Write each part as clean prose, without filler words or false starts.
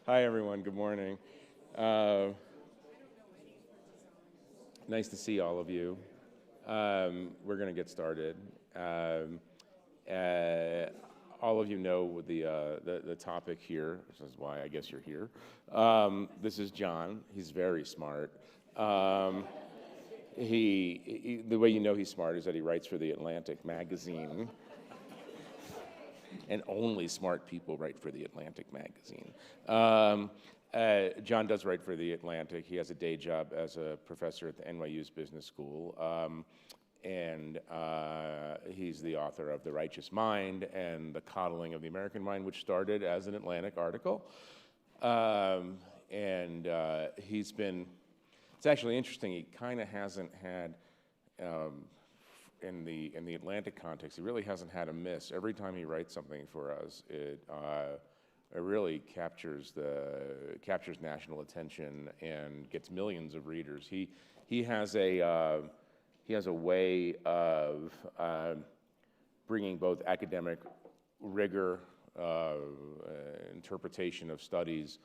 Hi, everyone. Good morning. Nice to see all of you. We're going to get started. All of you know the topic here, which is why I guess you're here. This is John. He's very smart. The way you know he's smart is that he writes for The Atlantic magazine. And only smart people write for The Atlantic magazine. John does write for The Atlantic. He has a day job as a professor at the NYU's Business School. And he's the author of The Righteous Mind and The Coddling of the American Mind, which started as an Atlantic article. It's actually interesting, he kind of hasn't had, in the Atlantic context, he really hasn't had a miss. Every time he writes something for us, it really captures national attention and gets millions of readers. He has a way of bringing both academic rigor, interpretation of studies,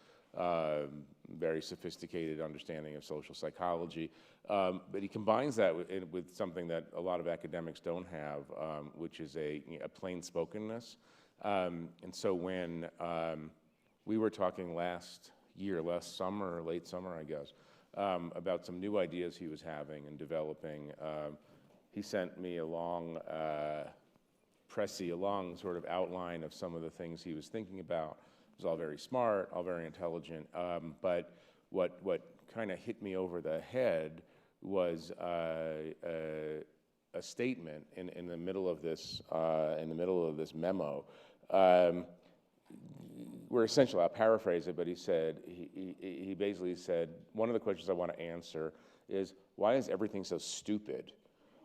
very sophisticated understanding of social psychology, but he combines that with something that a lot of academics don't have, which is a plain-spokenness. And so when we were talking last summer, or late summer, I guess, about some new ideas he was having and developing, he sent me a long sort of outline of some of the things he was thinking about. It was all very smart, all very intelligent, but what kind of hit me over the head was a statement in the middle of this memo, where essentially, I'll paraphrase it, but he said, he basically said, one of the questions I want to answer is, why is everything so stupid?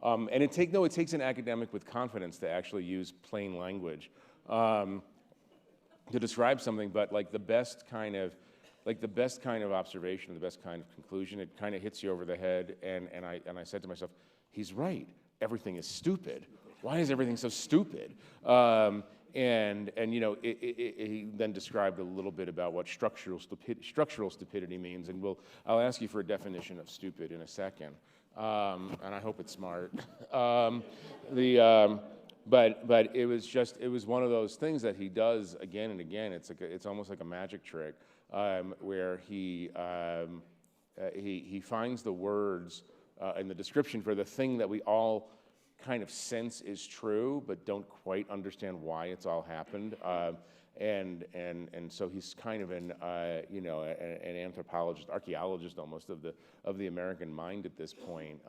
And it takes an academic with confidence to actually use plain language to describe something, but like the best kind of observation, the best kind of conclusion, it kind of hits you over the head, and I said to myself, he's right, everything is stupid. Why is everything so stupid? And you know, he then described a little bit about what structural stupidity means, and I'll ask you for a definition of stupid in a second, and I hope it's smart. But it was one of those things that he does again and again. It's almost like a magic trick, where he finds the words in the description for the thing that we all kind of sense is true, but don't quite understand why it's all happened. And so he's kind of an anthropologist, archaeologist almost of the American mind at this point,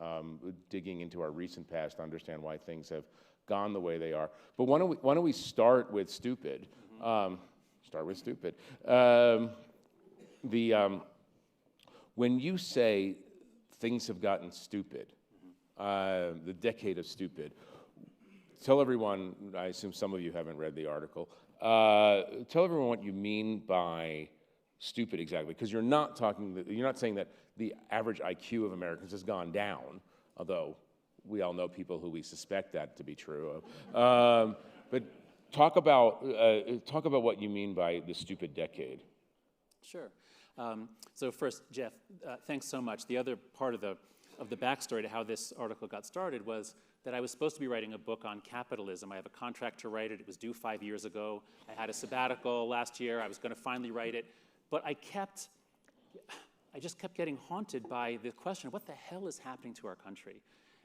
digging into our recent past to understand why things have gone the way they are. But why don't we start with stupid? Start with stupid. When you say things have gotten stupid, the decade of stupid, tell everyone, I assume some of you haven't read the article, tell everyone what you mean by stupid exactly, because you're not saying that the average IQ of Americans has gone down, although we all know people who we suspect that to be true of. But talk about what you mean by the stupid decade. Sure. So first, Jeff, thanks so much. The other part of the backstory to how this article got started was that I was supposed to be writing a book on capitalism. I have a contract to write it. It was due 5 years ago. I had a sabbatical last year. I was going to finally write it. But I just kept getting haunted by the question of what the hell is happening to our country?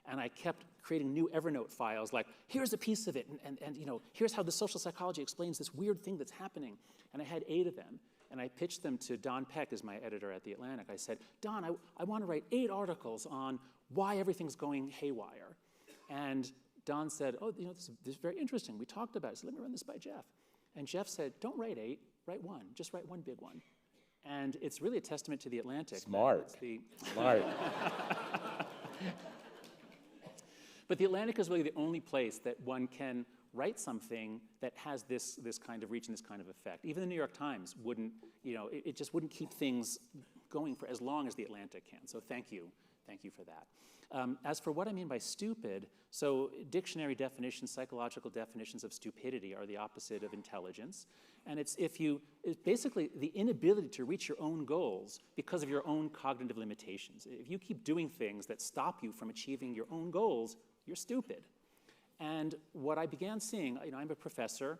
And I kept creating new Evernote files, like, here's a piece of it, and you know, here's how the social psychology explains this weird thing that's happening. And I had 8 of them. And I pitched them to Don Peck, as my editor at The Atlantic. I said, Don, I want to write 8 articles on why everything's going haywire. And Don said, oh, you know, this is very interesting. We talked about it. So let me run this by Jeff. And Jeff said, don't write 8, write 1. Just write one big one. And it's really a testament to The Atlantic. Smart. Smart. But The Atlantic is really the only place that one can write something that has this kind of reach and this kind of effect. Even the New York Times wouldn't, you know, it just wouldn't keep things going for as long as The Atlantic can. So thank you for that. As for what I mean by stupid, so dictionary definitions, psychological definitions of stupidity are the opposite of intelligence. And it's basically the inability to reach your own goals because of your own cognitive limitations. If you keep doing things that stop you from achieving your own goals, you're stupid. And what I began seeing, I'm a professor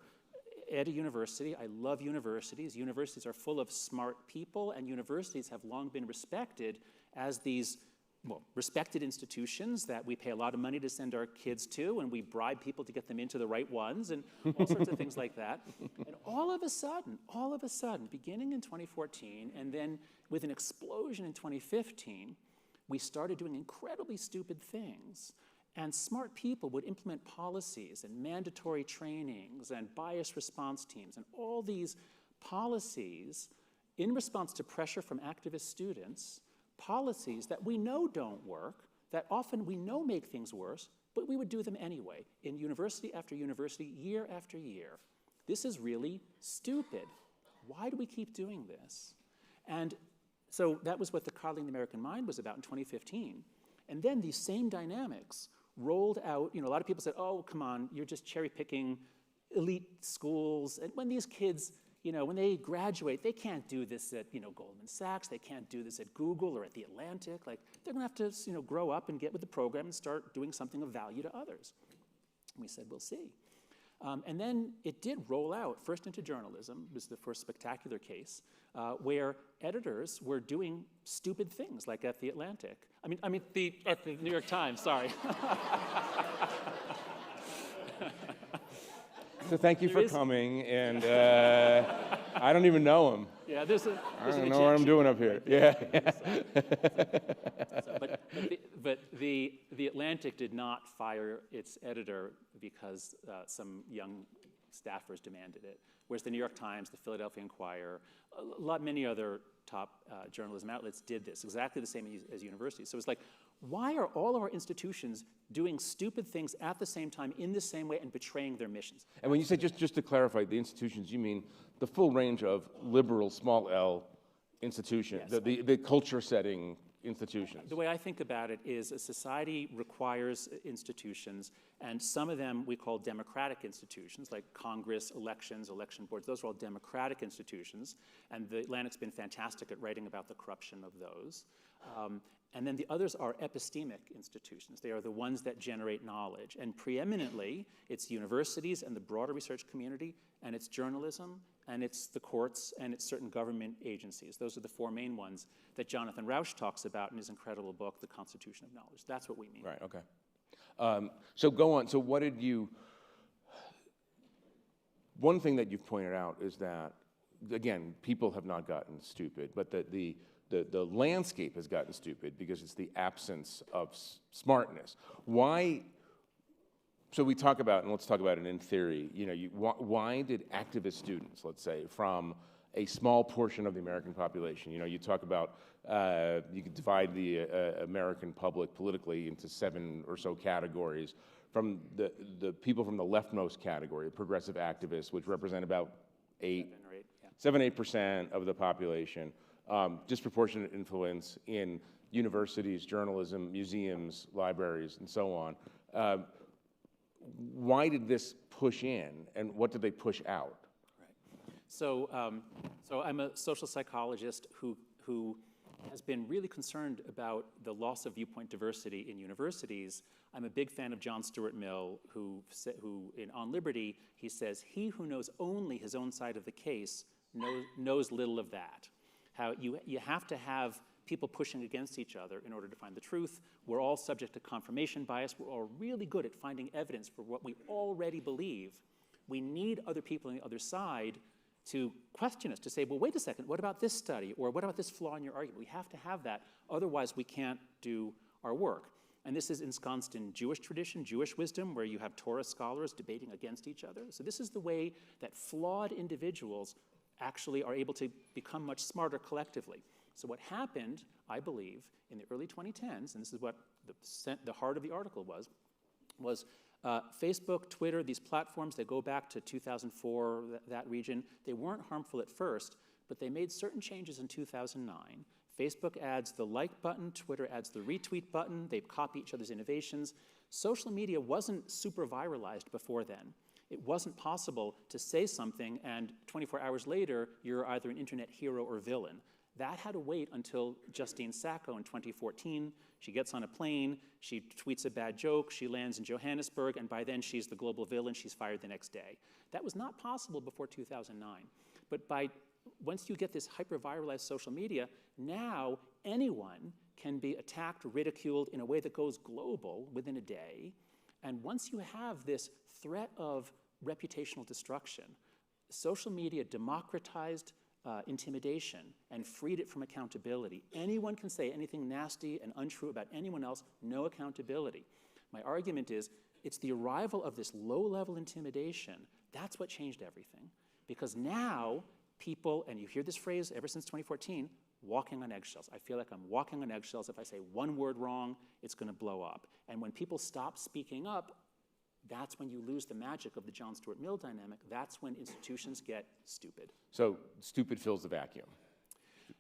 at a university. I love universities. Universities are full of smart people, and universities have long been respected as these respected institutions that we pay a lot of money to send our kids to, and we bribe people to get them into the right ones, and all sorts of things like that. And all of a sudden, beginning in 2014, and then with an explosion in 2015, we started doing incredibly stupid things. And smart people would implement policies and mandatory trainings and bias response teams and all these policies in response to pressure from activist students, policies that we know don't work, that often we know make things worse, but we would do them anyway, in university after university, year after year. This is really stupid. Why do we keep doing this? And so that was what the Coddling the American Mind was about in 2015. And then these same dynamics rolled out. A lot of people said, oh, come on, you're just cherry picking elite schools. And when these kids, when they graduate, they can't do this at, Goldman Sachs. They can't do this at Google or at the Atlantic. Like, they're going to have to, grow up and get with the program and start doing something of value to others. And we said, we'll see. And then it did roll out, first into journalism. It was the first spectacular case, where editors were doing stupid things, like at the Atlantic. At the New York Times, sorry. So thank you for coming, and I don't even know him. Yeah, I don't know what I'm doing up here. Yeah. But the Atlantic did not fire its editor because some young staffers demanded it, whereas the New York Times, the Philadelphia Inquirer, many other top journalism outlets did this, exactly the same as universities. So it's like, why are all of our institutions doing stupid things at the same time in the same way and betraying their missions? And when you say, just to clarify, the institutions, you mean the full range of liberal, small L institutions, Yes. the culture-setting institutions. The way I think about it is a society requires institutions, and some of them we call democratic institutions, like Congress, elections, election boards. Those are all democratic institutions, and the Atlantic's been fantastic at writing about the corruption of those. And then the others are epistemic institutions. They are the ones that generate knowledge. And preeminently, it's universities and the broader research community, and it's journalism, and it's the courts, and it's certain government agencies. Those are the four main ones that Jonathan Rauch talks about in his incredible book, The Constitution of Knowledge. That's what we mean. Right, okay. So go on. So what did you... One thing that you've pointed out is that, again, people have not gotten stupid, but that the landscape has gotten stupid because it's the absence of smartness. Why? So we talk about, and let's talk about it in theory, why did activist students, let's say, from a small portion of the American population, you talk about, you could divide the American public politically into 7 or so categories, from the people from the leftmost category, progressive activists, which represent about 7-8% of the population, disproportionate influence in universities, journalism, museums, libraries, and so on. Why did this push in, and what did they push out? Right. So I'm a social psychologist who has been really concerned about the loss of viewpoint diversity in universities. I'm a big fan of John Stuart Mill, who in On Liberty, he says, "He who knows only his own side of the case knows little of that." How you have to have people pushing against each other in order to find the truth. We're all subject to confirmation bias. We're all really good at finding evidence for what we already believe. We need other people on the other side to question us, to say, well, wait a second, what about this study? Or what about this flaw in your argument? We have to have that. Otherwise, we can't do our work. And this is ensconced in Jewish tradition, Jewish wisdom, where you have Torah scholars debating against each other. So this is the way that flawed individuals actually are able to become much smarter collectively. So what happened, I believe, in the early 2010s, and this is what the heart of the article was Facebook, Twitter, these platforms, they go back to 2004, that region. They weren't harmful at first, but they made certain changes in 2009. Facebook adds the like button, Twitter adds the retweet button, they copy each other's innovations. Social media wasn't super viralized before then. It wasn't possible to say something and 24 hours later, you're either an internet hero or villain. That had to wait until Justine Sacco in 2014. She gets on a plane, she tweets a bad joke, she lands in Johannesburg, and by then she's the global villain, she's fired the next day. That was not possible before 2009. But once you get this hyper-viralized social media, now anyone can be attacked, ridiculed in a way that goes global within a day. And once you have this threat of reputational destruction, social media democratized intimidation and freed it from accountability. Anyone can say anything nasty and untrue about anyone else, no accountability. My argument is it's the arrival of this low-level intimidation, that's what changed everything. Because now people, and you hear this phrase ever since 2014, walking on eggshells. I feel like I'm walking on eggshells. If I say one word wrong, it's going to blow up. And when people stop speaking up, that's when you lose the magic of the John Stuart Mill dynamic. That's when institutions get stupid. So stupid fills the vacuum.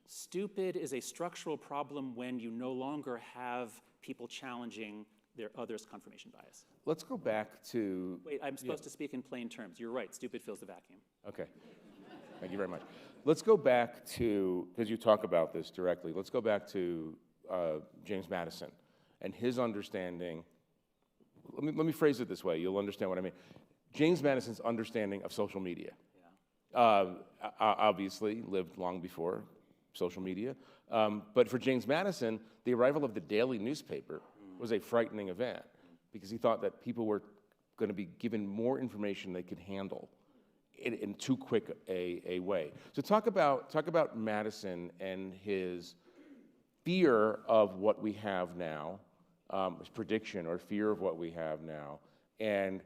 Stupid is a structural problem when you no longer have people challenging their others' confirmation bias. Let's go back to... Wait, I'm supposed to speak in plain terms. You're right, stupid fills the vacuum. Okay, thank you very much. Let's go back to, because you talk about this directly, let's go back to James Madison and his understanding. Let me phrase it this way, you'll understand what I mean. James Madison's understanding of social media. Yeah. Obviously lived long before social media, but for James Madison, the arrival of the daily newspaper was a frightening event because he thought that people were going to be given more information they could handle in too quick a way. So talk about Madison and his fear of what we have now, his prediction or fear of what we have now, and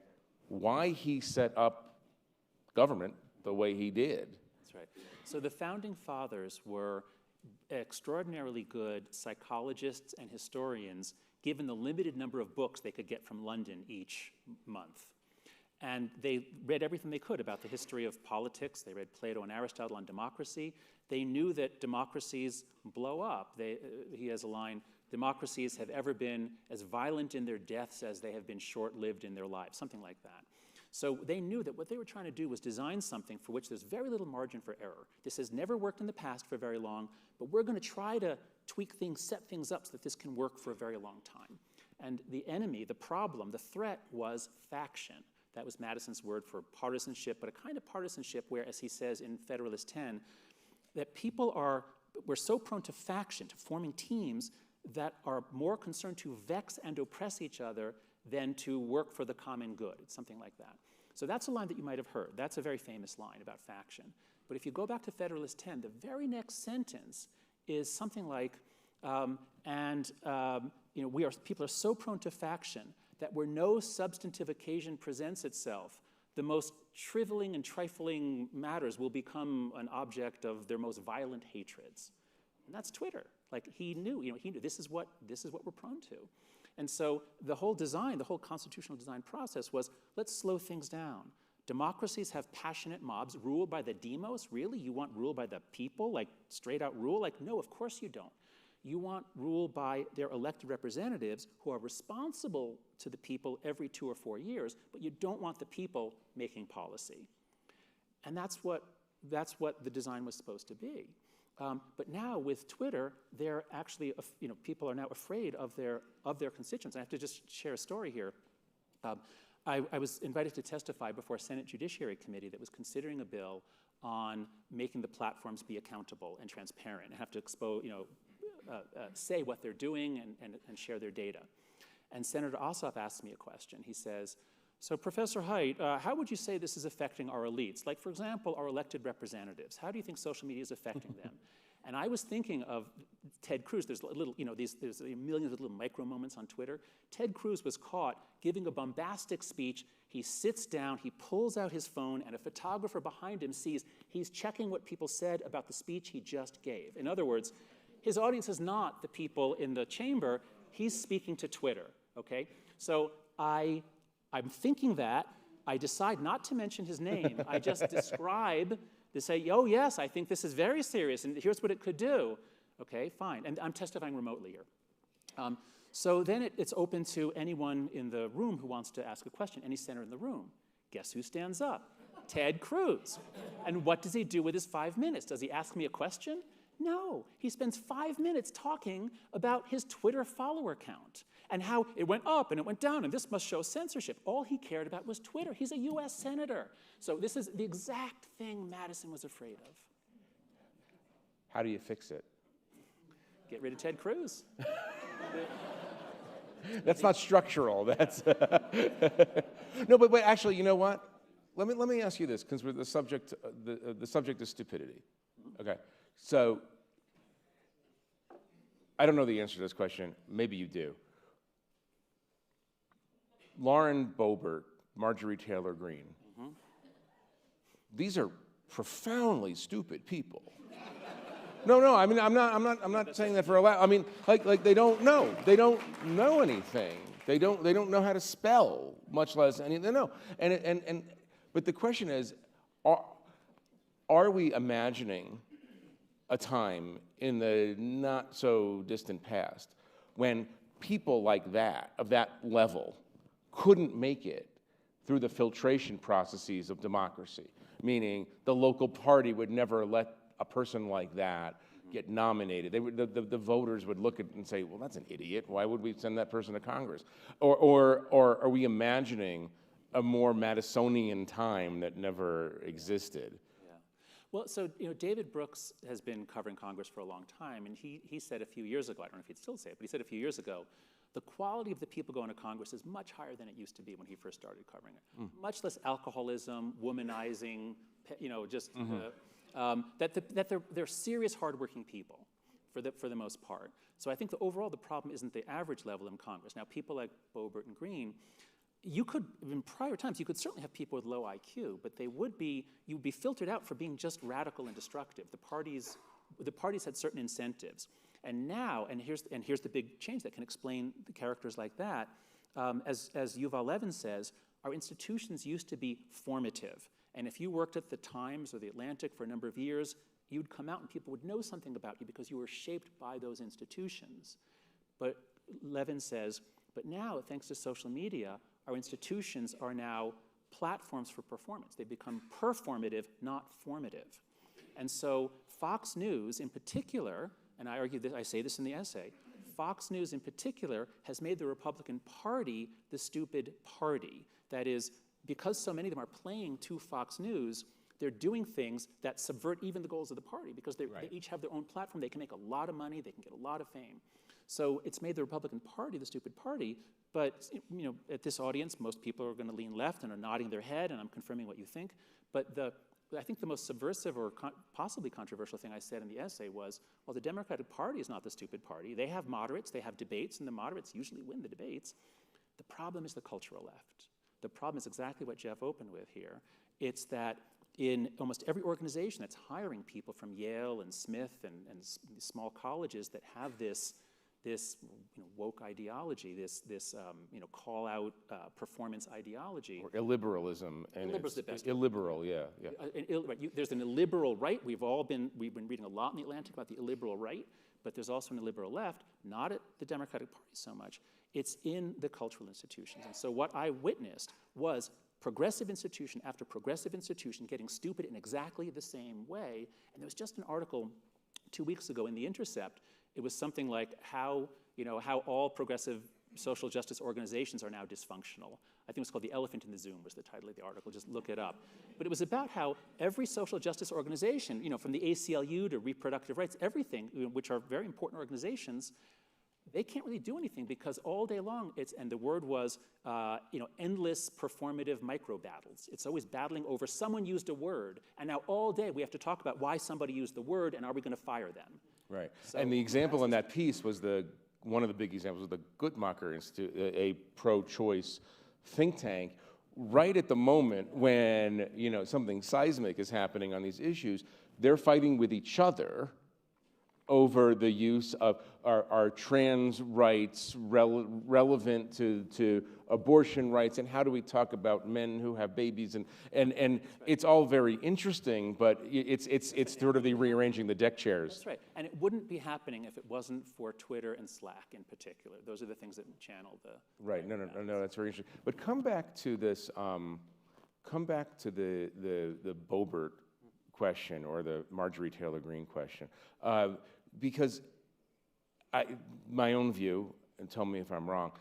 why he set up government the way he did. That's right. So the founding fathers were extraordinarily good psychologists and historians given the limited number of books they could get from London each month. And they read everything they could about the history of politics. They read Plato and Aristotle on democracy. They knew that democracies blow up. He has a line, democracies have ever been as violent in their deaths as they have been short-lived in their lives, something like that. So they knew that what they were trying to do was design something for which there's very little margin for error. This has never worked in the past for very long, but we're going to try to tweak things, set things up so that this can work for a very long time. And the enemy, the problem, the threat was faction. That was Madison's word for partisanship, but a kind of partisanship where, as he says in Federalist 10, that we're so prone to faction, to forming teams that are more concerned to vex and oppress each other than to work for the common good. It's something like that. So that's a line that you might have heard. That's a very famous line about faction. But if you go back to Federalist 10, the very next sentence is something like, people are so prone to faction that where no substantive occasion presents itself, the most trivialing and trifling matters will become an object of their most violent hatreds. And that's Twitter. Like he knew this is what we're prone to. And so the whole constitutional design process was, let's slow things down. Democracies have passionate mobs ruled by the demos. Really? You want rule by the people, like straight out rule? Like, no, of course you don't. You want rule by their elected representatives who are responsible to the people every 2 or 4 years, but you don't want the people making policy. And that's what the design was supposed to be. But now with Twitter, they're actually, people are now afraid of their constituents. I have to just share a story here. I was invited to testify before a Senate Judiciary Committee that was considering a bill on making the platforms be accountable and transparent and have to say what they're doing and share their data. And Senator Ossoff asked me a question. He says, so Professor Haidt, how would you say this is affecting our elites? Like, for example, our elected representatives. How do you think social media is affecting them? And I was thinking of Ted Cruz. There's there's millions of little micro moments on Twitter. Ted Cruz was caught giving a bombastic speech. He sits down, he pulls out his phone, and a photographer behind him sees he's checking what people said about the speech he just gave. In other words, his audience is not the people in the chamber. He's speaking to Twitter, okay? So I'm thinking that. I decide not to mention his name. I just describe to say, oh, yes, I think this is very serious, and here's what it could do. Okay, fine. And I'm testifying remotely here. So then it's open to anyone in the room who wants to ask a question, any senator in the room. Guess who stands up? Ted Cruz. And what does he do with his 5 minutes? Does he ask me a question? No. He spends 5 minutes talking about his Twitter follower count and how it went up and it went down and this must show censorship. All he cared about was Twitter. He's a US senator. So this is the exact thing Madison was afraid of. How do you fix it? Get rid of Ted Cruz. That's not structural. That's no, but actually, you know what? Let me ask you this, because the subject is stupidity. Okay, so I don't know the answer to this question. Maybe you do. Lauren Boebert, Marjorie Taylor Greene. Mm-hmm. These are profoundly stupid people. No. I mean, I'm not saying that for a laugh. I mean, like they don't know. They don't know anything. They don't know how to spell, much less anything. No. But the question is, are we imagining a time in the not so distant past when people like that, of that level, couldn't make it through the filtration processes of democracy? Meaning, the local party would never let a person like that get nominated. The voters would look at it and say, well, that's an idiot. Why would we send that person to Congress? Or are we imagining a more Madisonian time that never existed? Yeah. Well, so David Brooks has been covering Congress for a long time, and he said a few years ago, I don't know if he'd still say it, but he said a few years ago, the quality of the people going to Congress is much higher than it used to be when he first started covering it. Much less alcoholism, womanizing, just that they're serious, hardworking people for the most part. So I think overall the problem isn't the average level in Congress. Now, people like Boebert and Greene, you could, in prior times, you could certainly have people with low IQ, but you'd be filtered out for being just radical and destructive. The parties had certain incentives. And now, and here's the big change that can explain the characters like that, as Yuval Levin says, our institutions used to be formative. And if you worked at the Times or the Atlantic for a number of years, you'd come out and people would know something about you because you were shaped by those institutions. But Levin says, but now, thanks to social media, our institutions are now platforms for performance. They become performative, not formative. And so Fox News in particular, and I argue that I say this in the essay, Fox News in particular has made the Republican Party the stupid party. That is, because so many of them are playing to Fox News, they're doing things that subvert even the goals of the party because they each have their own platform. They can make a lot of money. They can get a lot of fame. So it's made the Republican Party the stupid party. But at this audience, most people are going to lean left and are nodding their head, and I'm confirming what you think. But I think the most subversive or possibly controversial thing I said in the essay was, well, the Democratic Party is not the stupid party. They have moderates, they have debates, and the moderates usually win the debates. The problem is the cultural left. The problem is exactly what Jeff opened with here. It's that in almost every organization that's hiring people from Yale and Smith and small colleges that have this woke ideology, this call-out performance ideology. Or illiberalism. And illiberal's the best. Illiberal, yeah. There's an illiberal right. We've been reading a lot in the Atlantic about the illiberal right, but there's also an illiberal left, not at the Democratic Party so much. It's in the cultural institutions. And so what I witnessed was progressive institution after progressive institution getting stupid in exactly the same way. And there was just an article 2 weeks ago in The Intercept. It was something like how all progressive social justice organizations are now dysfunctional. I think it was called The Elephant in the Zoom was the title of the article. Just look it up. But it was about how every social justice organization, from the ACLU to reproductive rights, everything, which are very important organizations, they can't really do anything because all day long and the word was, endless performative micro battles. It's always battling over someone used a word, and now all day we have to talk about why somebody used the word and are we going to fire them? Right. So, and the example in that piece was one of the big examples of the Guttmacher Institute, a pro-choice think tank. Right at the moment when something seismic is happening on these issues, they're fighting with each other over the use of are trans rights relevant to abortion rights, and how do we talk about men who have babies, and it's all very interesting, but it's sort of the rearranging the deck chairs. That's right, and it wouldn't be happening if it wasn't for Twitter and Slack in particular. Those are the things that channel the... Right, no, that's very interesting. But come back to this, come back to the Boebert question or the Marjorie Taylor Greene question, because my own view, and tell me if I'm wrong,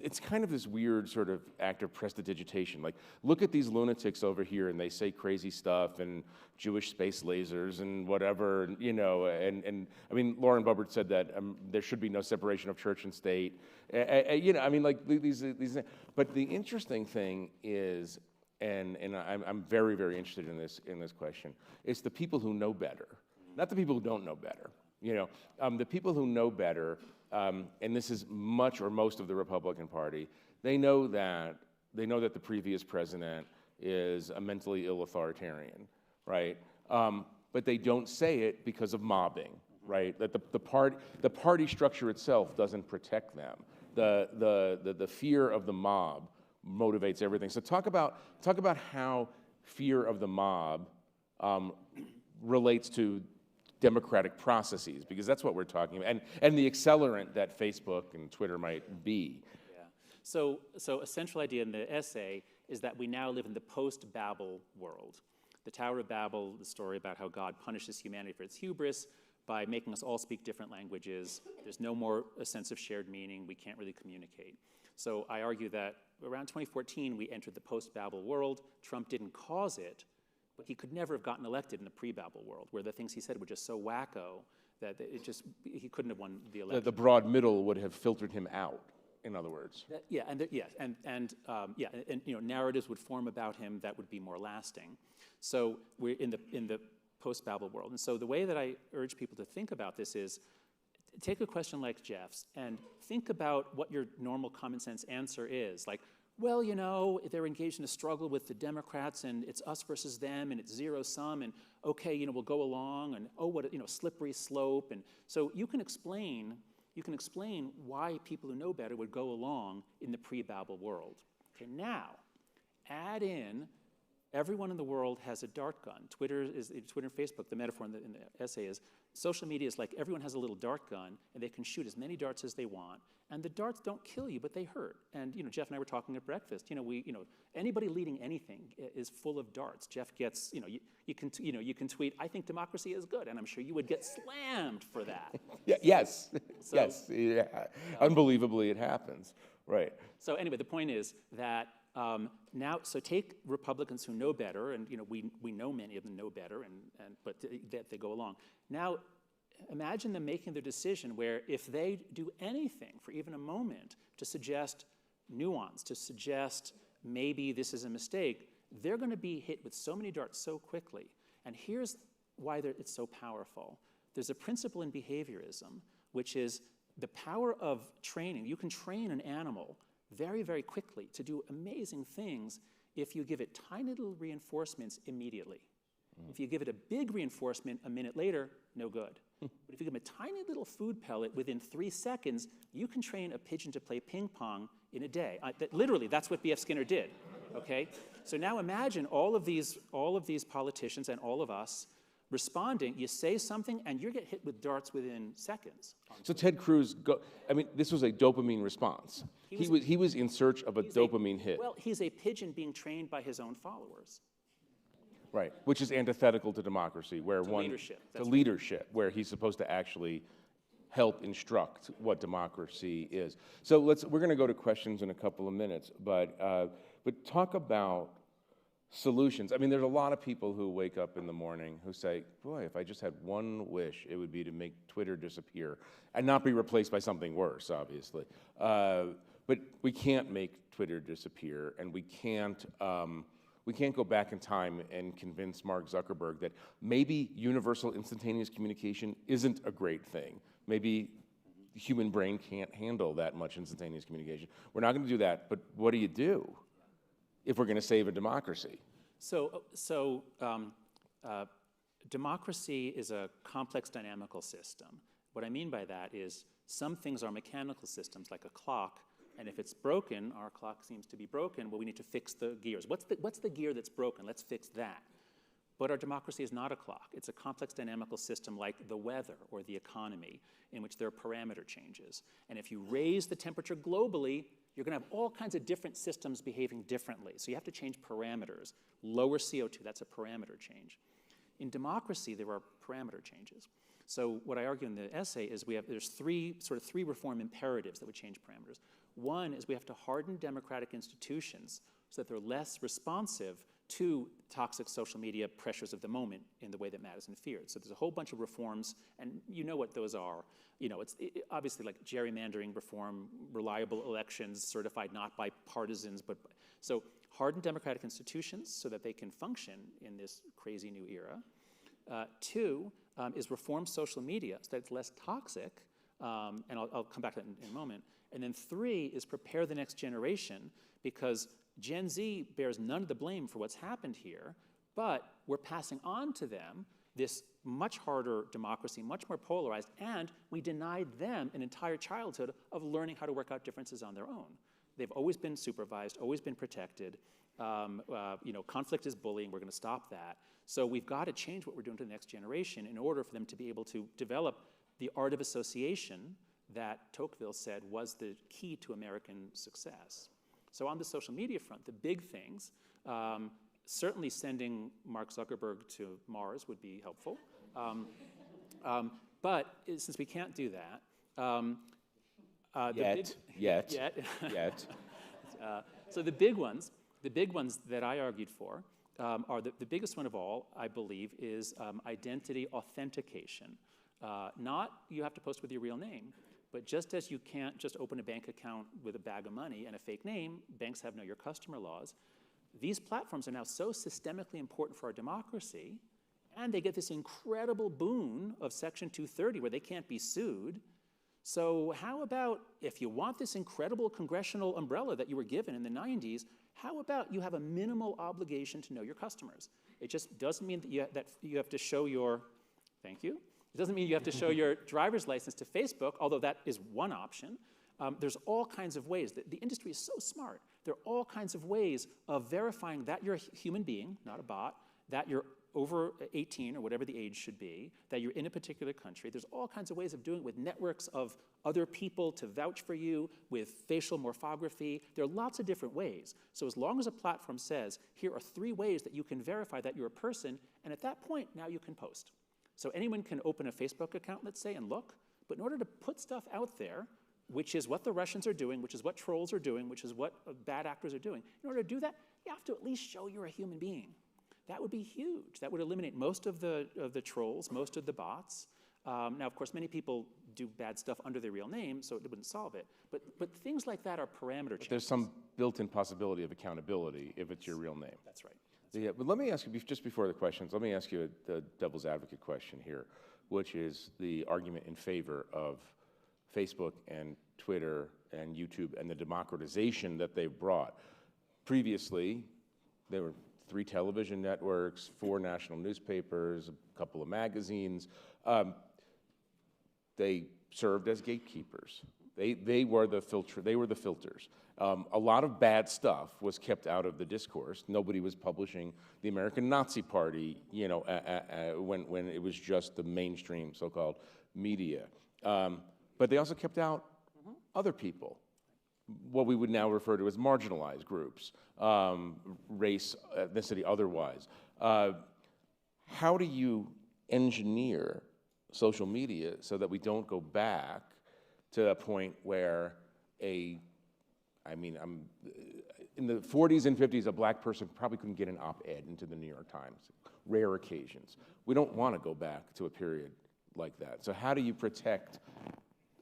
it's kind of this weird sort of act of prestidigitation. Like, look at these lunatics over here, and they say crazy stuff, and Jewish space lasers, and whatever, and, you know, and I mean, Lauren Boebert said that there should be no separation of church and state. You know, I mean, like, these. But the interesting thing is, and I'm very, very interested in this question, it's the people who know better, not the people who don't know better. You know, the people who know better, and this is much or most of the Republican Party, they know that the previous president is a mentally ill authoritarian, right? But they don't say it because of mobbing, right? That the party structure itself doesn't protect them. The fear of the mob motivates everything. So talk about how fear of the mob relates to democratic processes, because that's what we're talking about, and the accelerant that Facebook and Twitter might be. Yeah. So a central idea in the essay is that we now live in the post-Babel world. The Tower of Babel, the story about how God punishes humanity for its hubris by making us all speak different languages. There's no more a sense of shared meaning. We can't really communicate. So I argue that around 2014, we entered the post-Babel world. Trump didn't cause it, but he could never have gotten elected in the pre-Babel world, where the things he said were just so wacko that he couldn't have won the election. The broad middle would have filtered him out, in other words. And you know, narratives would form about him that would be more lasting. So we're in the post-Babel world, and so the way that I urge people to think about this is, take a question like Jeff's and think about what your normal common sense answer is. Like, well, you know, they're engaged in a struggle with the Democrats, and it's us versus them, and it's zero sum, and okay, you know, we'll go along, and oh, what a, you know, slippery slope, and so you can explain why people who know better would go along in the pre-Babel world. Okay, now add in everyone in the world has a dart gun. Twitter and Facebook, the metaphor in the essay is, social media is like everyone has a little dart gun, and they can shoot as many darts as they want, and the darts don't kill you, but they hurt. And you know, Jeff and I were talking at breakfast. You know, anybody leading anything is full of darts. Jeff gets, you can tweet, "I think democracy is good," and I'm sure you would get slammed for that. Yeah, yes, so, yes, yeah. Unbelievably, it happens, right? So anyway, the point is that. Now, so take Republicans who know better, and you know we know many of them know better, but they go along. Now, imagine them making their decision where if they do anything for even a moment to suggest nuance, to suggest maybe this is a mistake, they're going to be hit with so many darts so quickly. And here's why it's so powerful. There's a principle in behaviorism, which is the power of training. You can train an animal very, very quickly to do amazing things if you give it tiny little reinforcements immediately. If you give it a big reinforcement a minute later, no good. But if you give it a tiny little food pellet within 3 seconds, you can train a pigeon to play ping pong in a day. Literally, that's what B.F. Skinner did. Okay? So now imagine all of these politicians and all of us responding. You say something, and you get hit with darts within seconds. So Ted Cruz, this was a dopamine response. He was in search of a dopamine hit. Well, he's a pigeon being trained by his own followers. Right, which is antithetical to democracy, where leadership, where he's supposed to actually help instruct what democracy is. So we're going to go to questions in a couple of minutes, but talk about solutions. I mean, there's a lot of people who wake up in the morning who say, boy, if I just had one wish, it would be to make Twitter disappear and not be replaced by something worse, obviously. But we can't make Twitter disappear, and we can't go back in time and convince Mark Zuckerberg that maybe universal instantaneous communication isn't a great thing. Maybe the human brain can't handle that much instantaneous communication. We're not going to do that, but what do you do if we're going to save a democracy? So democracy is a complex dynamical system. What I mean by that is some things are mechanical systems, like a clock, and if it's broken, our clock seems to be broken, well, we need to fix the gears. What's the gear that's broken? Let's fix that. But our democracy is not a clock. It's a complex dynamical system like the weather or the economy, in which there are parameter changes. And if you raise the temperature globally, you're going to have all kinds of different systems behaving differently. So you have to change parameters. Lower CO2, that's a parameter change. In democracy, there are parameter changes. So what I argue in the essay is there's three reform imperatives that would change parameters. One is we have to harden democratic institutions so that they're less responsive to toxic social media pressures of the moment in the way that Madison feared. So there's a whole bunch of reforms, and you know what those are. You know, it's obviously like gerrymandering reform, reliable elections certified not by partisans, but so harden democratic institutions so that they can function in this crazy new era. Two is reform social media so that it's less toxic, and I'll come back to that in a moment. And then three is prepare the next generation, because Gen Z bears none of the blame for what's happened here, but we're passing on to them this much harder democracy, much more polarized, and we denied them an entire childhood of learning how to work out differences on their own. They've always been supervised, always been protected. Conflict is bullying, we're going to stop that. So we've got to change what we're doing to the next generation in order for them to be able to develop the art of association that Tocqueville said was the key to American success. So on the social media front, the big things, certainly sending Mark Zuckerberg to Mars would be helpful. But since we can't do that, Yet. So the big ones that I argued for are the biggest one of all, I believe, is identity authentication. Not you have to post with your real name, but just as you can't just open a bank account with a bag of money and a fake name, banks have know your customer laws. These platforms are now so systemically important for our democracy, and they get this incredible boon of Section 230 where they can't be sued. So how about, if you want this incredible congressional umbrella that you were given in the 90s, how about you have a minimal obligation to know your customers? It just doesn't mean that you have to show your, thank you. It doesn't mean you have to show your driver's license to Facebook, although that is one option. There's all kinds of ways. The industry is so smart. There are all kinds of ways of verifying that you're a human being, not a bot, that you're over 18 or whatever the age should be, that you're in a particular country. There's all kinds of ways of doing it with networks of other people to vouch for you, with facial morphography. There are lots of different ways. So as long as a platform says, here are 3 ways that you can verify that you're a person, and at that point, now you can post. So anyone can open a Facebook account, let's say, and look, but in order to put stuff out there, which is what the Russians are doing, which is what trolls are doing, which is what bad actors are doing, in order to do that, you have to at least show you're a human being. That would be huge. That would eliminate most of the trolls, most of the bots. Now, of course, many people do bad stuff under their real name, so it wouldn't solve it. But things like that are parameter changes. There's some built-in possibility of accountability if it's your real name. That's right. Yeah, but let me ask you, just before the questions, let me ask you a devil's advocate question here, which is the argument in favor of Facebook and Twitter and YouTube and the democratization that they've brought. Previously, there were 3 television networks, 4 national newspapers, a couple of magazines. They served as gatekeepers. They were the filter. They were the filters. A lot of bad stuff was kept out of the discourse. Nobody was publishing the American Nazi Party, when it was just the mainstream so-called media. But they also kept out other people, what we would now refer to as marginalized groups, race, ethnicity, otherwise. How do you engineer social media so that we don't go back to a point where in the 40s and 50s, a black person probably couldn't get an op-ed into the New York Times, rare occasions. We don't want to go back to a period like that. So how do you protect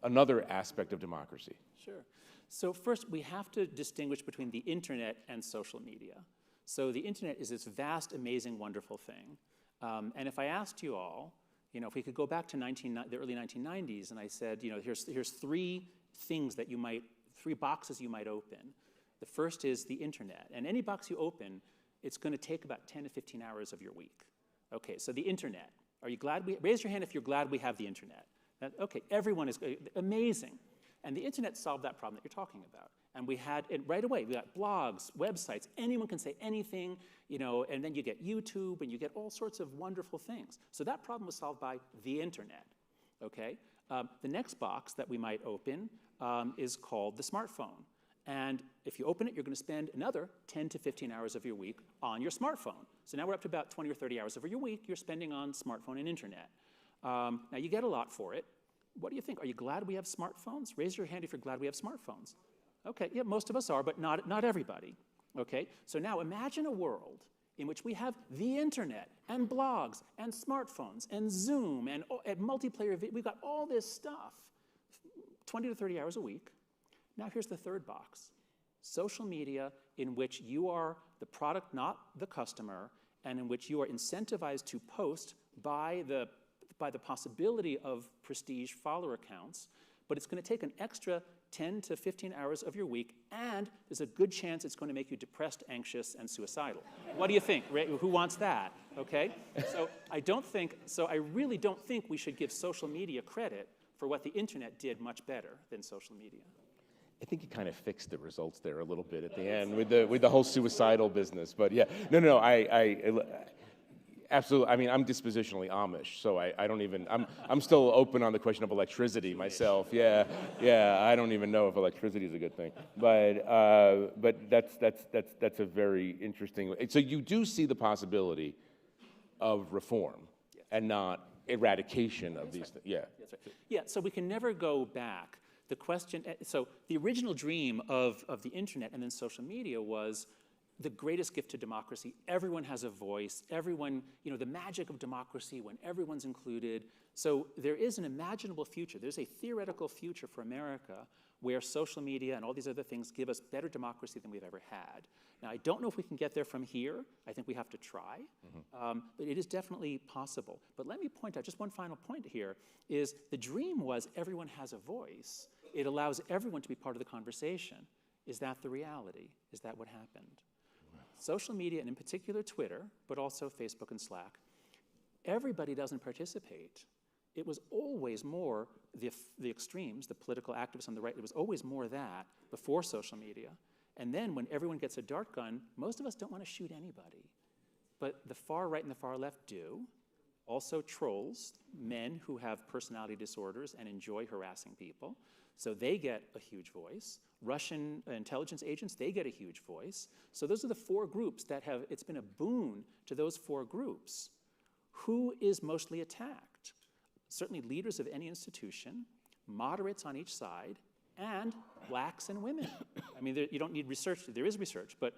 another aspect of democracy? Sure. So first, we have to distinguish between the internet and social media. So the internet is this vast, amazing, wonderful thing. And if I asked you all, if we could go back to the early 1990s, and I said, here's 3 things that 3 boxes you might open. The first is the internet. And any box you open, it's going to take about 10 to 15 hours of your week. Okay, so the internet. Are you glad raise your hand if you're glad we have the internet. Okay, everyone is amazing. And the internet solved that problem that you're talking about. And we had it right away. We got blogs, websites, anyone can say anything, you know, and then you get YouTube and you get all sorts of wonderful things. So that problem was solved by the internet, okay? The next box that we might open is called the smartphone. And if you open it, you're going to spend another 10 to 15 hours of your week on your smartphone. So now we're up to about 20 or 30 hours of your week you're spending on smartphone and internet. Now you get a lot for it. What do you think? Are you glad we have smartphones? Raise your hand if you're glad we have smartphones. Okay, yeah, most of us are, but not everybody. Okay, so now imagine a world in which we have the internet and blogs and smartphones and Zoom and multiplayer video. We've got all this stuff, 20 to 30 hours a week. Now here's the third box. Social media in which you are the product, not the customer, and in which you are incentivized to post by the possibility of prestige follower accounts, but it's going to take an extra 10 to 15 hours of your week, and there's a good chance it's going to make you depressed, anxious, and suicidal. What do you think? Who wants that? Okay? So I really don't think we should give social media credit for what the internet did much better than social media. I think you kind of fixed the results there a little bit at the end with the whole suicidal business. But yeah, no, I absolutely. I mean, I'm dispositionally Amish, so I don't even. I'm still open on the question of electricity myself. Yeah. I don't even know if electricity is a good thing. But that's a very interesting. So you do see the possibility of reform, and not eradication of these things. Yeah. That's right. Yeah. So we can never go back. The question. So the original dream of the internet and then social media was the greatest gift to democracy. Everyone has a voice. Everyone, the magic of democracy when everyone's included. So there is an imaginable future. There's a theoretical future for America where social media and all these other things give us better democracy than we've ever had. Now, I don't know if we can get there from here. I think we have to try. But it is definitely possible. But let me point out just one final point here is the dream was everyone has a voice. It allows everyone to be part of the conversation. Is that the reality? Is that what happened? Social media, and in particular Twitter, but also Facebook and Slack, everybody doesn't participate. It was always more the extremes, the political activists on the right, it was always more that before social media. And then when everyone gets a dart gun, most of us don't want to shoot anybody. But the far right and the far left do. Also trolls, men who have personality disorders and enjoy harassing people. So they get a huge voice. Russian intelligence agents, they get a huge voice. So those are the four groups that have, it's been a boon to those four groups. Who is mostly attacked? Certainly leaders of any institution, moderates on each side, and blacks and women. I mean, you don't need research, there is research, but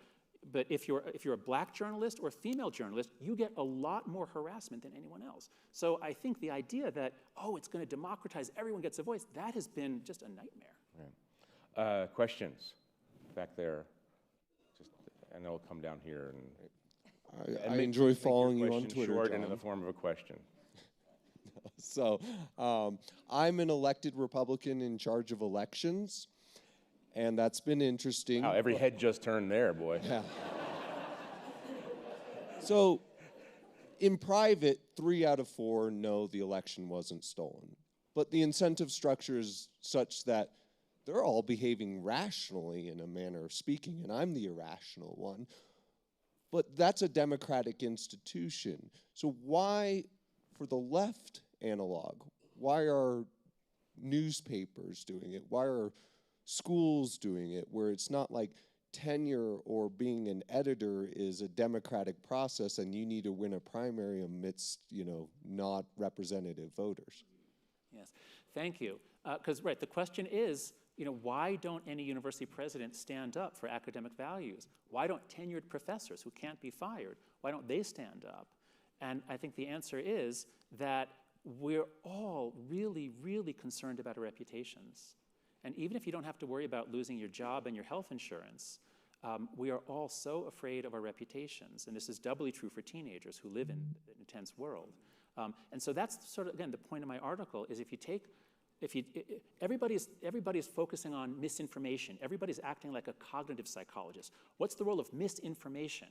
if you're a black journalist or a female journalist, you get a lot more harassment than anyone else. So I think the idea that, it's going to democratize, everyone gets a voice, that has been just a nightmare. Right. Questions back there? And they'll come down here. I enjoy following you on Twitter, short John. and in the form of a question. So I'm an elected Republican in charge of elections, and that's been interesting. Wow, every head just turned there, boy. Yeah. So in private, 3 out of 4 know the election wasn't stolen. But the incentive structure is such that they're all behaving rationally in a manner of speaking, and I'm the irrational one. But that's a democratic institution. So why, for the left analog, why are newspapers doing it? Why are schools doing it, where it's not like tenure or being an editor is a democratic process and you need to win a primary amidst, not representative voters? Yes, thank you. Because, right, the question is, why don't any university presidents stand up for academic values? Why don't tenured professors who can't be fired, why don't they stand up? And I think the answer is that we're all really, really concerned about our reputations. And even if you don't have to worry about losing your job and your health insurance, we are all so afraid of our reputations. And this is doubly true for teenagers who live in an intense world. And so that's sort of, again, the point of my article is everybody's focusing on misinformation. Everybody's acting like a cognitive psychologist. What's the role of misinformation?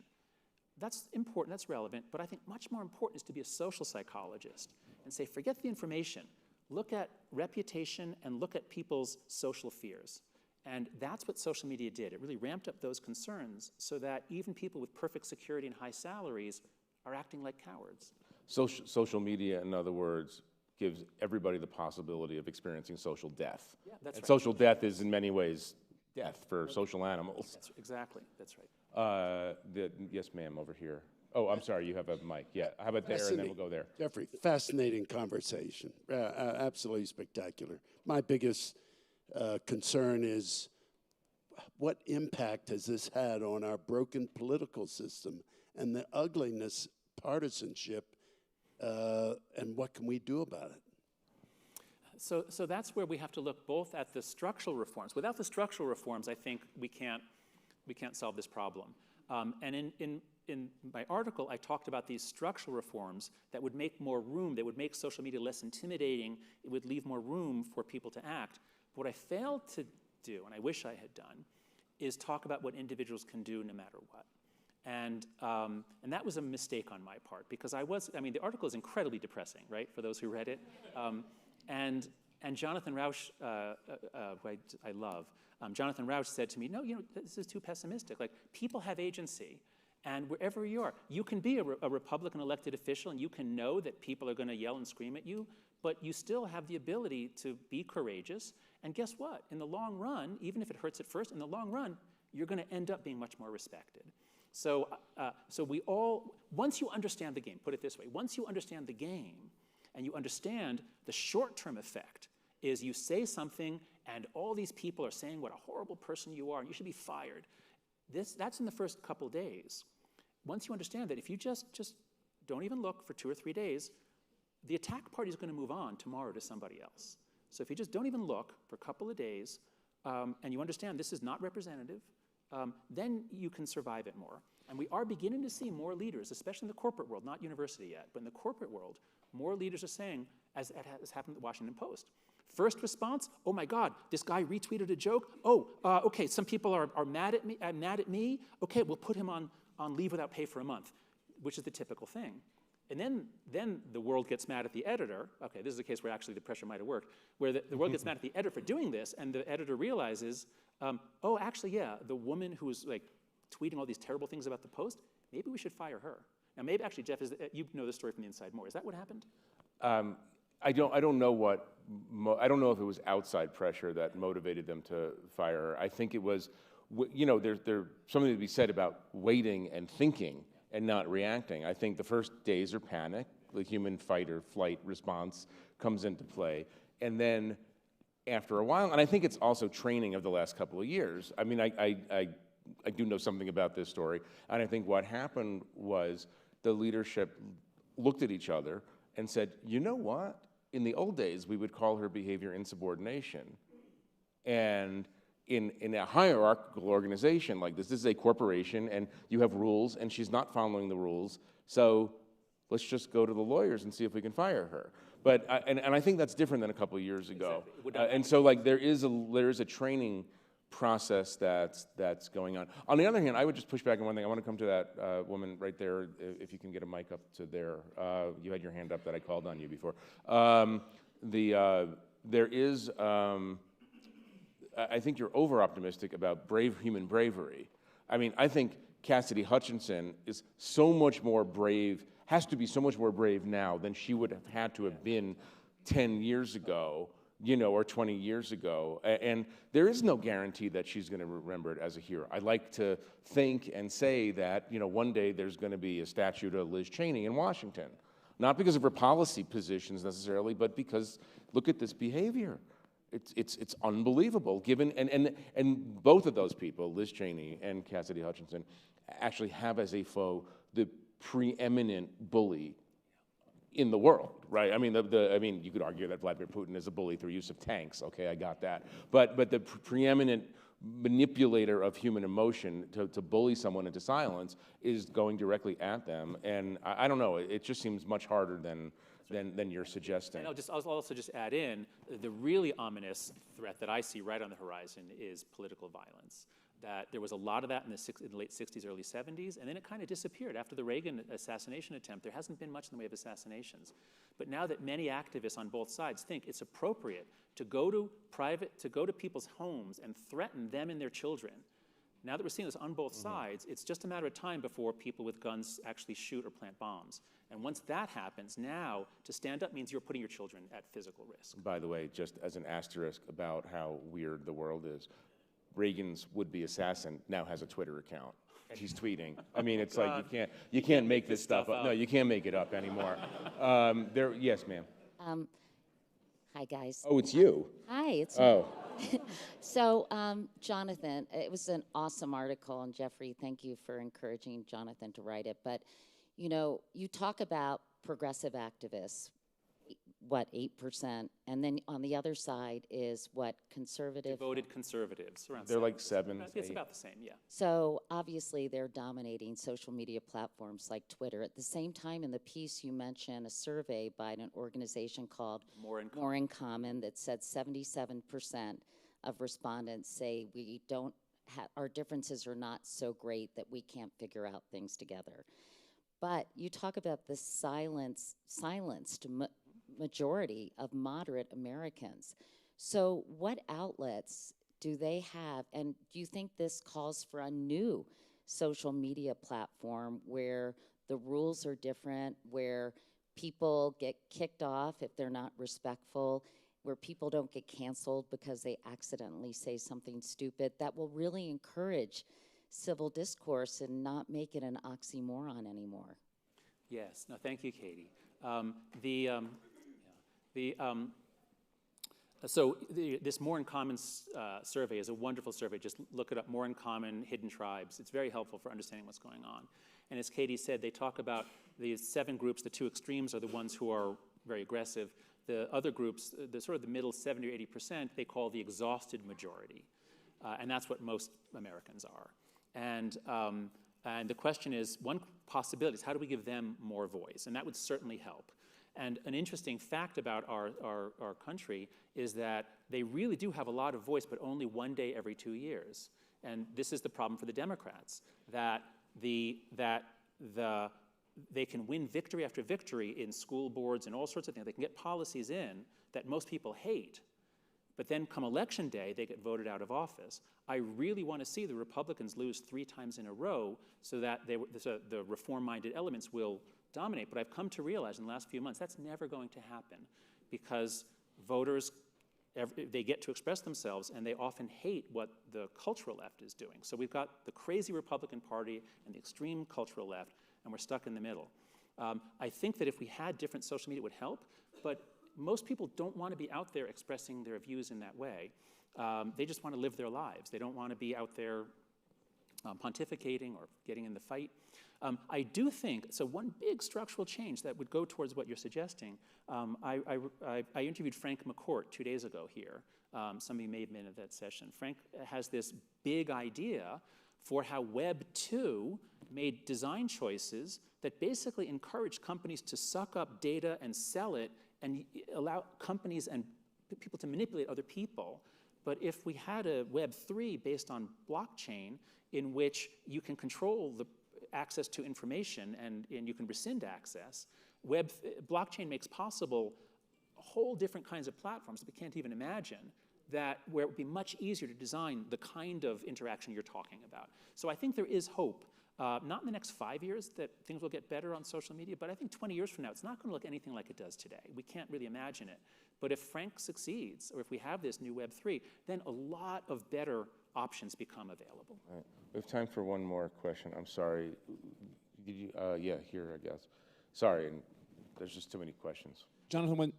that's important, that's relevant, but I think much more important is to be a social psychologist and say, forget the information. Look at reputation and look at people's social fears. And that's what social media did. It really ramped up those concerns so that even people with perfect security and high salaries are acting like cowards. Social media, in other words, gives everybody the possibility of experiencing social death. Yeah, that's right. Social death is in many ways death for social animals. Exactly, that's right. Yes, ma'am, over here. Oh, I'm sorry, you have a mic. Yeah, how about there, and then we'll go there. Jeffrey, fascinating conversation. Absolutely spectacular. My biggest concern is what impact has this had on our broken political system and the ugliness, partisanship, and what can we do about it? So that's where we have to look both at the structural reforms. Without the structural reforms, I think we can't solve this problem. And in my article, I talked about these structural reforms that would make more room, that would make social media less intimidating, it would leave more room for people to act. But what I failed to do, and I wish I had done, is talk about what individuals can do no matter what. And that was a mistake on my part, because the article is incredibly depressing, right, for those who read it. And Jonathan Rauch, who I love, Jonathan Rauch said to me, no, this is too pessimistic. Like, people have agency, and wherever you are, you can be a Republican elected official, and you can know that people are going to yell and scream at you, but you still have the ability to be courageous. And guess what? In the long run, even if it hurts at first, in the long run, you're going to end up being much more respected. So once you understand the game, put it this way, once you understand the game, and you understand the short-term effect is you say something and all these people are saying what a horrible person you are and you should be fired. That's in the first couple days. Once you understand that if you just don't even look for 2 or 3 days, the attack party is going to move on tomorrow to somebody else. So if you just don't even look for a couple of days and you understand this is not representative, then you can survive it more. And we are beginning to see more leaders, especially in the corporate world, not university yet, but in the corporate world, more leaders are saying, as has happened at the Washington Post. First response, oh my God, this guy retweeted a joke. Oh, okay, some people are mad at me. Okay, we'll put him on leave without pay for a month, which is the typical thing. And then the world gets mad at the editor. Okay, this is a case where actually the pressure might have worked, where the world gets mad at the editor for doing this, and the editor realizes, oh, actually, yeah, the woman who was like tweeting all these terrible things about the Post, maybe we should fire her. Now, maybe actually, Jeff, you know the story from the inside more. Is that what happened? I don't know if it was outside pressure that motivated them to fire her. I think it was, there's something to be said about waiting and thinking and not reacting. I think the first days are panic. The human fight or flight response comes into play. And then after a while, and I think it's also training of the last couple of years. I mean, I do know something about this story, and I think what happened was the leadership looked at each other and said, you know what? In the old days, we would call her behavior insubordination. And in a hierarchical organization like this is a corporation, and you have rules, and she's not following the rules, so let's just go to the lawyers and see if we can fire her. But and I think that's different than a couple of years ago. Exactly. And so like there is a training process that's going on. On the other hand, I would just push back on one thing. I want to come to that woman right there, if you can get a mic up to there. You had your hand up that I called on you before. There is, I think you're over-optimistic about human bravery. I mean, I think Cassidy Hutchinson is so much more brave, has to be so much more brave now than she would have had to have been 10 years ago, or 20 years ago. And there is no guarantee that she's going to remember it as a hero. I like to think and say that, one day there's going to be a statue to Liz Cheney in Washington. Not because of her policy positions necessarily, but because look at this behavior. It's unbelievable, given, and both of those people, Liz Cheney and Cassidy Hutchinson, actually have as a foe the preeminent bully in the world, right? I mean, you could argue that Vladimir Putin is a bully through use of tanks. Okay, I got that. But the preeminent manipulator of human emotion to bully someone into silence is going directly at them, and I don't know. It just seems much harder than you're suggesting. And I'll also just add in the really ominous threat that I see right on the horizon is political violence. that there was a lot of that in the late 60s, early 70s, and then it kind of disappeared. After the Reagan assassination attempt, there hasn't been much in the way of assassinations. But now that many activists on both sides think it's appropriate to go to people's homes and threaten them and their children, now that we're seeing this on both sides, it's just a matter of time before people with guns actually shoot or plant bombs. And once that happens, now to stand up means you're putting your children at physical risk. By the way, just as an asterisk about how weird the world is, Reagan's would-be assassin now has a Twitter account. And he's tweeting. I mean, it's like you can't make this stuff up. No, you can't make it up anymore. Yes, ma'am. Hi, guys. Oh, it's you. Hi, it's Oh. So, Jonathan, it was an awesome article, and Jeffrey, thank you for encouraging Jonathan to write it. But, you know, you talk about progressive activists, what, 8%, and then on the other side is what, conservative? Devoted conservatives, around They're like 7%. 7, It's 8. about the same, yeah. So obviously they're dominating social media platforms like Twitter. At the same time, in the piece you mentioned a survey by an organization called More in Common that said 77% of respondents say we don't our differences are not so great that we can't figure out things together. But you talk about the silenced majority of moderate Americans. So what outlets do they have? And do you think this calls for a new social media platform where the rules are different, where people get kicked off if they're not respectful, where people don't get canceled because they accidentally say something stupid, that will really encourage civil discourse and not make it an oxymoron anymore? Yes, no, thank you, Katie. This More in Common survey is a wonderful survey. Just look it up, More in Common, Hidden Tribes. It's very helpful for understanding what's going on. And as Katie said, they talk about these 7 groups. The 2 extremes are the ones who are very aggressive. The other groups, the sort of the middle 70 or 80%, they call the exhausted majority. And that's what most Americans are. And the question is, one possibility is how do we give them more voice? And that would certainly help. And an interesting fact about our country is that they really do have a lot of voice, but only one day every 2 years. And this is the problem for the Democrats, that they can win victory after victory in school boards and all sorts of things. They can get policies in that most people hate, but then come election day, they get voted out of office. I really want to see the Republicans lose 3 times in a row so that the reform-minded elements will dominate. But I've come to realize in the last few months that's never going to happen because voters, they get to express themselves and they often hate what the cultural left is doing. So we've got the crazy Republican Party and the extreme cultural left, and we're stuck in the middle. I think that if we had different social media, it would help, but most people don't want to be out there expressing their views in that way. They just want to live their lives. They don't want to be out there pontificating or getting in the fight. I do think, so one big structural change that would go towards what you're suggesting, I interviewed Frank McCourt 2 days ago here. Some of you may have been at that session. Frank has this big idea for how Web 2 made design choices that basically encourage companies to suck up data and sell it and allow companies and people to manipulate other people. But if we had a Web 3 based on blockchain in which you can control the access to information and you can rescind access, blockchain makes possible whole different kinds of platforms that we can't even imagine, that where it would be much easier to design the kind of interaction you're talking about. So I think there is hope, not in the next 5 years that things will get better on social media, but I think 20 years from now, it's not going to look anything like it does today. We can't really imagine it. But if Frank succeeds, or if we have this new Web 3, then a lot of better options become available. All right. We have time for one more question. I'm sorry. Did you, yeah, here, I guess. Sorry, and there's just too many questions. Jonathan, when...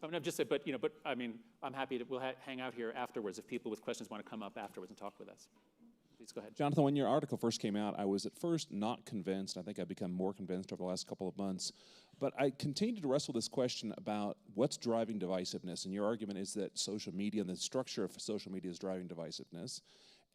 I've just said, but I mean, I'm happy to, we'll hang out here afterwards if people with questions want to come up afterwards and talk with us. Please go ahead. Jonathan, when your article first came out, I was at first not convinced. I think I've become more convinced over the last couple of months. But I continue to wrestle this question about what's driving divisiveness. And your argument is that social media and the structure of social media is driving divisiveness.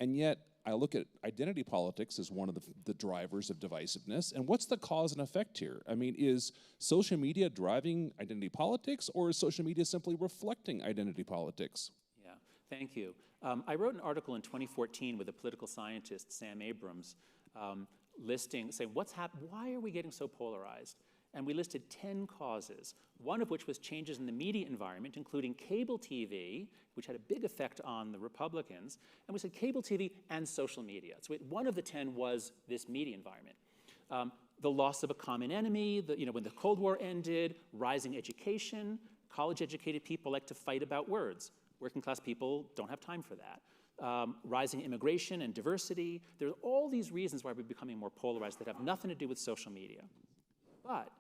And yet, I look at identity politics as one of the drivers of divisiveness. And what's the cause and effect here? I mean, is social media driving identity politics, or is social media simply reflecting identity politics? Yeah, Thank you. I wrote an article in 2014 with a political scientist, Sam Abrams, saying, why are we getting so polarized? And we listed 10 causes, one of which was changes in the media environment, including cable TV, which had a big effect on the Republicans. And we said cable TV and social media. So one of the 10 was this media environment. The loss of a common enemy, when the Cold War ended, rising education, college-educated people like to fight about words. Working-class people don't have time for that. Rising immigration and diversity. There are all these reasons why we're becoming more polarized that have nothing to do with social media. But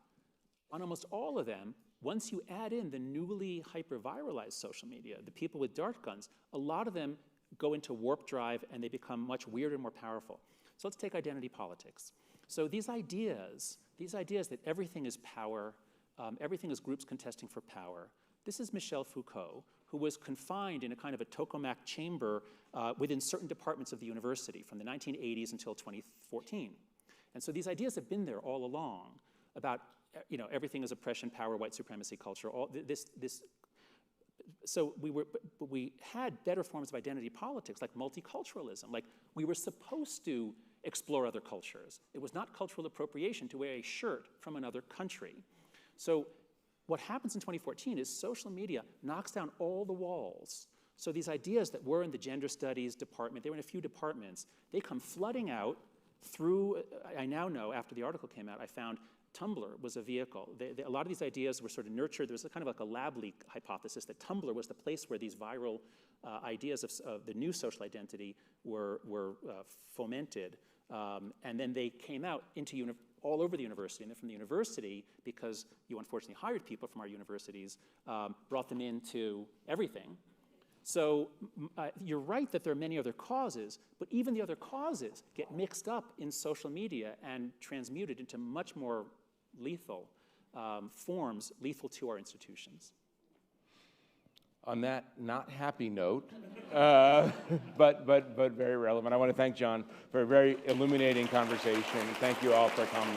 on almost all of them, once you add in the newly hyper-viralized social media, the people with dart guns, a lot of them go into warp drive and they become much weirder and more powerful. So let's take identity politics. So these ideas that everything is power, everything is groups contesting for power. This is Michel Foucault, who was confined in a kind of a tokamak chamber within certain departments of the university from the 1980s until 2014. And so these ideas have been there all along about everything is oppression, power, white supremacy culture, all this. So we had better forms of identity politics, like multiculturalism. Like we were supposed to explore other cultures. It was not cultural appropriation to wear a shirt from another country. So what happens in 2014 is social media knocks down all the walls. So these ideas that were in the gender studies department, they were in a few departments, they come flooding out through, I now know, after the article came out, I found Tumblr was a vehicle. A lot of these ideas were sort of nurtured. There was kind of like a lab leak hypothesis that Tumblr was the place where these viral ideas of the new social identity were fomented. And then they came out into all over the university. And then from the university, because you unfortunately hired people from our universities, brought them into everything. So you're right that there are many other causes, but even the other causes get mixed up in social media and transmuted into much more lethal forms, lethal to our institutions. On that not happy note, but very relevant, I want to thank John for a very illuminating conversation. Thank you all for coming.